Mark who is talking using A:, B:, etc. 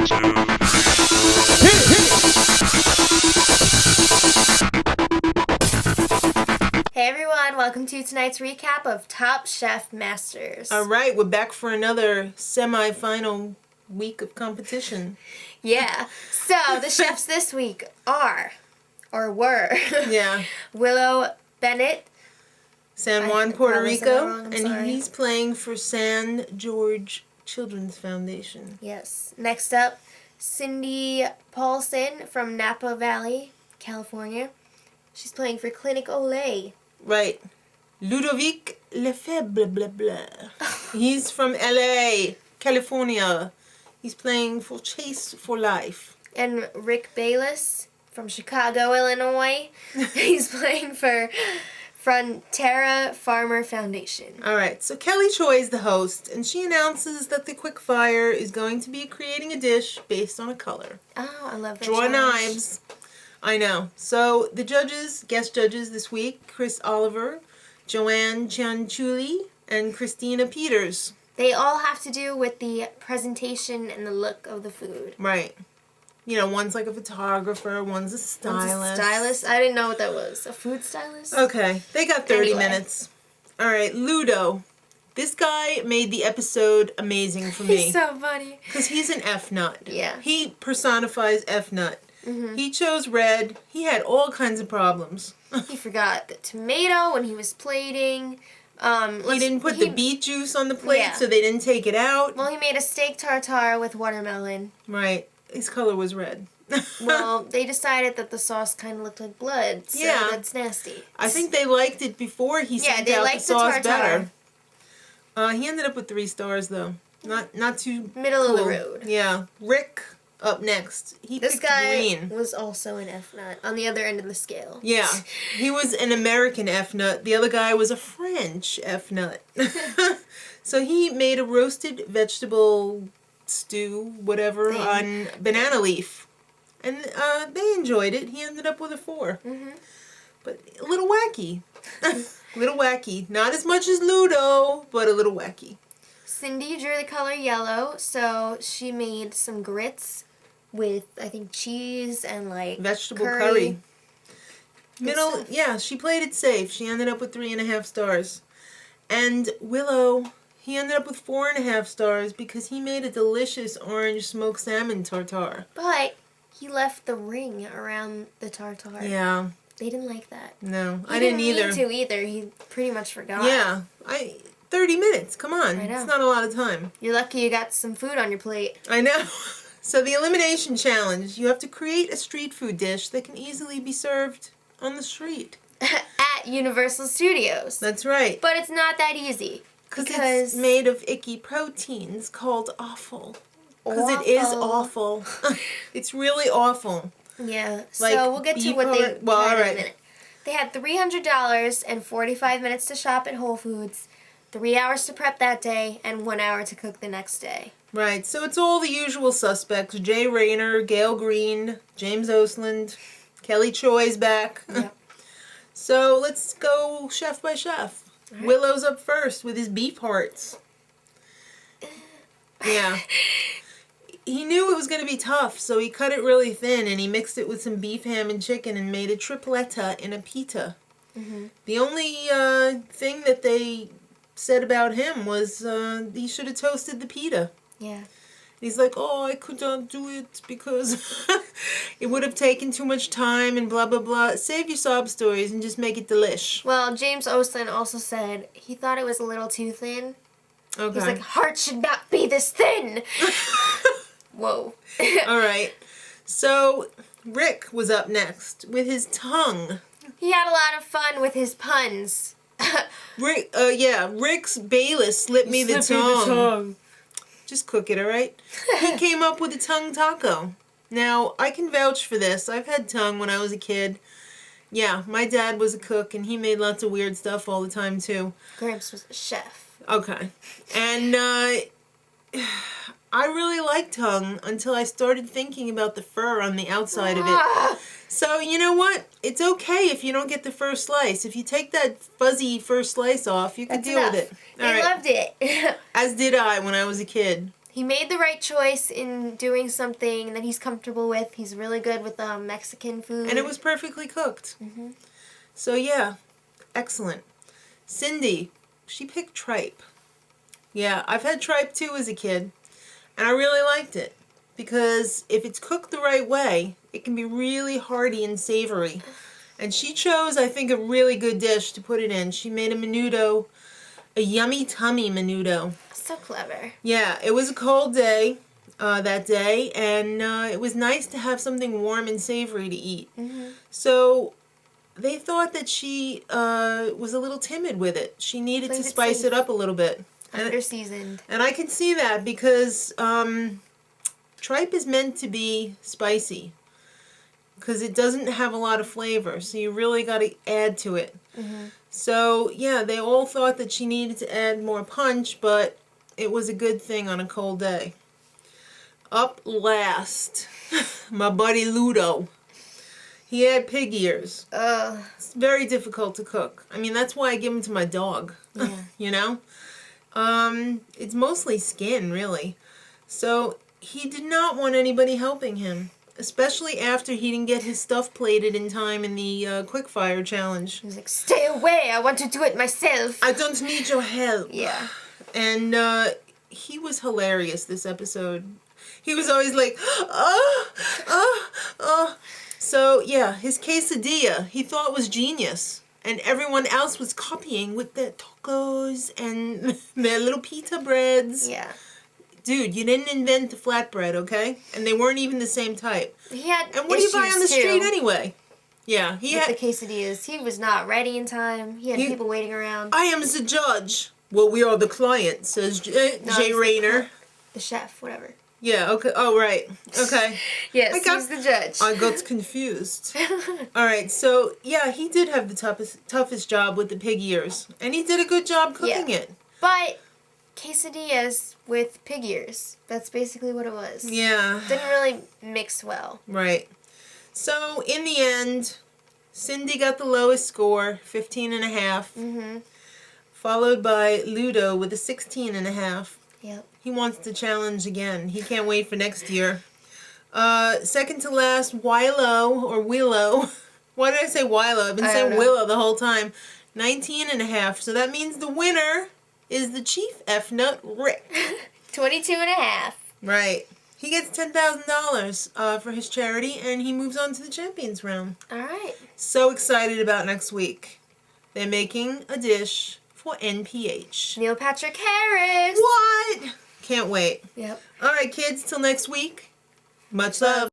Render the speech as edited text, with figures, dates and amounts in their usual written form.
A: Hey everyone, welcome to tonight's recap of Top Chef Masters.
B: Alright, we're back for another semi-final week of competition.
A: Yeah, so the chefs this week are, or were,
B: Yeah.
A: Wilo, Benet,
B: San Juan, Puerto Rico,
A: wrong,
B: and
A: sorry.
B: he's playing for San George Children's Foundation.
A: Yes. Next up, Cindy Pawlcyn from Napa Valley, California. She's playing for Clinic Ole.
B: Right. Ludovic Lefebvre, blah, blah. He's from LA, California. He's playing for Chase for Life.
A: And Rick Bayless from Chicago, Illinois. He's playing for Frontera Farmer Foundation.
B: Alright, so Kelly Choi is the host, and she announces that the Quickfire is going to be creating a dish based on a color.
A: Oh, I love that.
B: Draw
A: challenge.
B: knives. I know. So the judges, guest judges this week, Chris Oliver, Joanne Cianciulli, and Christina Peters.
A: They all have to do with the presentation and the look of the food.
B: Right. You know, one's like a photographer, one's a stylist.
A: One's a stylist? I didn't know what that was. A food stylist?
B: Okay, they got 30
A: Anyway.
B: minutes. All right, Ludo. This guy made the episode amazing for me.
A: He's so funny.
B: Because he's an F-nut.
A: Yeah.
B: He personifies F-nut.
A: Mm-hmm.
B: He chose red. He had all kinds of problems.
A: He forgot the tomato when he was plating.
B: He didn't put the beet juice on the plate,
A: Yeah.
B: so they didn't take it out.
A: Well, he made a steak tartare with watermelon.
B: Right. His color was red.
A: Well, they decided that the sauce kind of looked like blood, so
B: Yeah.
A: that's nasty.
B: I think they liked it before he
A: Yeah,
B: sent
A: they
B: out the
A: liked the
B: sauce
A: tartare.
B: better. He ended up with 3 stars, though. Not too
A: Middle of the
B: cool.
A: road.
B: Yeah. Rick up next. He
A: This
B: picked
A: guy
B: Greene.
A: was also an F-nut on the other end of the scale.
B: Yeah. He was an American F-nut. The other guy was a French F-nut. So he made a roasted vegetable stew, whatever, on banana leaf. And they enjoyed it. He ended up with a 4.
A: Mm-hmm.
B: But a little wacky. Little wacky. Not as much as Ludo, but a little wacky.
A: Cindy drew the color yellow, so she made some grits with, I think, cheese and, like,
B: Vegetable curry. Middle,
A: stuff.
B: yeah, she played it safe. She ended up with 3.5 stars. And Wilo, he ended up with 4.5 stars because he made a delicious orange smoked salmon tartare.
A: But he left the ring around the tartare.
B: Yeah,
A: They didn't like that.
B: no,
A: He
B: I didn't either.
A: mean to either. He pretty much forgot.
B: Yeah, 30 minutes, come on.
A: I know.
B: It's not a lot of time.
A: You're lucky you got some food on your plate.
B: I know. So the elimination challenge, you have to create a street food dish that can easily be served on the street.
A: At Universal Studios.
B: That's right.
A: But it's not that easy.
B: Because it's made of icky proteins called offal. Because it is awful. It's really awful.
A: Yeah,
B: Like
A: so we'll get to what they had
B: all
A: in
B: right.
A: a minute. They had $300 and 45 minutes to shop at Whole Foods, 3 hours to prep that day, and 1 hour to cook the next day.
B: Right, so it's all the usual suspects. Rayner, Gael, Greene, James Oseland, Kelly Choi's back.
A: Yep.
B: So let's go chef by chef.
A: All right.
B: Willow's up first with his beef hearts. Yeah. He knew it was going to be tough, so he cut it really thin and he mixed it with some beef, ham, and chicken and made a tripletta in a pita.
A: Mm-hmm.
B: The only thing that they said about him was he should have toasted the pita.
A: Yeah.
B: He's like, oh, I could not do it because it would have taken too much time and blah, blah, blah. Save your sob stories and just make it delish.
A: Well, James Oseland also said he thought it was a little too thin.
B: Okay.
A: He's like, heart should not be this thin. Whoa.
B: All right. So Rick was up next with his tongue.
A: He had a lot of fun with his puns.
B: Rick's Bayless slipped me the tongue. Just cook it, all right? He came up with a tongue taco. Now, I can vouch for this. I've had tongue when I was a kid. Yeah, my dad was a cook, and he made lots of weird stuff all the time, too.
A: Gramps was a chef.
B: Okay. And I really liked tongue until I started thinking about the fur on the outside of it. So, you know what? It's okay if you don't get the first slice. If you take that fuzzy first slice off, you can deal with it.
A: They loved it.
B: As did I when I was a kid.
A: he made the right choice in doing something that he's comfortable with. He's really good with Mexican food.
B: And it was perfectly cooked.
A: Mm-hmm.
B: So yeah, excellent. Cindy, she picked tripe. Yeah, I've had tripe too as a kid, and I really liked it because if it's cooked the right way, it can be really hearty and savory. And she chose, I think, a really good dish to put it in. She made a menudo, a yummy tummy menudo.
A: So clever.
B: Yeah, it was a cold day that day, and it was nice to have something warm and savory to eat.
A: Mm-hmm.
B: So they thought that she was a little timid with it. She needed to spice it up a little bit.
A: Under-seasoned.
B: And I can see that because tripe is meant to be spicy because it doesn't have a lot of flavor, so you really got to add to it.
A: Mm-hmm.
B: So, yeah, they all thought that she needed to add more punch, but it was a good thing on a cold day. Up last, my buddy Ludo. He had pig ears. It's very difficult to cook. I mean, that's why I give them to my dog.
A: Yeah.
B: You know? It's mostly skin, really. So he did not want anybody helping him, especially after he didn't get his stuff plated in time in the Quickfire challenge.
A: He was like, stay away, I want to do it myself.
B: I don't need your help.
A: Yeah.
B: And he was hilarious this episode. He was always like, oh, oh, oh. So, yeah, his quesadilla, he thought was genius. And everyone else was copying with their tacos and their little pita breads.
A: Yeah.
B: Dude, you didn't invent the flatbread, okay? And they weren't even the same type.
A: He had
B: And what do you buy on the street anyway? Yeah,
A: he had the quesadillas. He was not ready in time. He had people waiting around.
B: I am the judge. Well, we are the client, says Jay Rayner.
A: The chef, whatever.
B: Yeah, okay. Oh, right. Okay.
A: Yes, he's the judge.
B: I got confused. All right, so, yeah, he did have the toughest job with the pig ears. And he did a good job cooking it.
A: But quesadillas with pig ears. That's basically what it was.
B: Yeah.
A: Didn't really mix well.
B: Right. So, in the end, Cindy got the lowest score, 15.5.
A: Mm-hmm.
B: Followed by Ludo with a 16.5.
A: Yep.
B: He wants to challenge again. He can't wait for next year. Second to last, Wilo, or Wilo. Why did I say Wilo? I've been saying Willow the whole time. 19.5. So that means the winner is the Chief F Nut Rick.
A: 22.5.
B: Right. He gets $10,000 for his charity, and he moves on to the champions round.
A: All right.
B: So excited about next week. They're making a dish for NPH.
A: Neil Patrick Harris.
B: What? Can't wait.
A: Yep.
B: All right, kids. Till next week. Much love.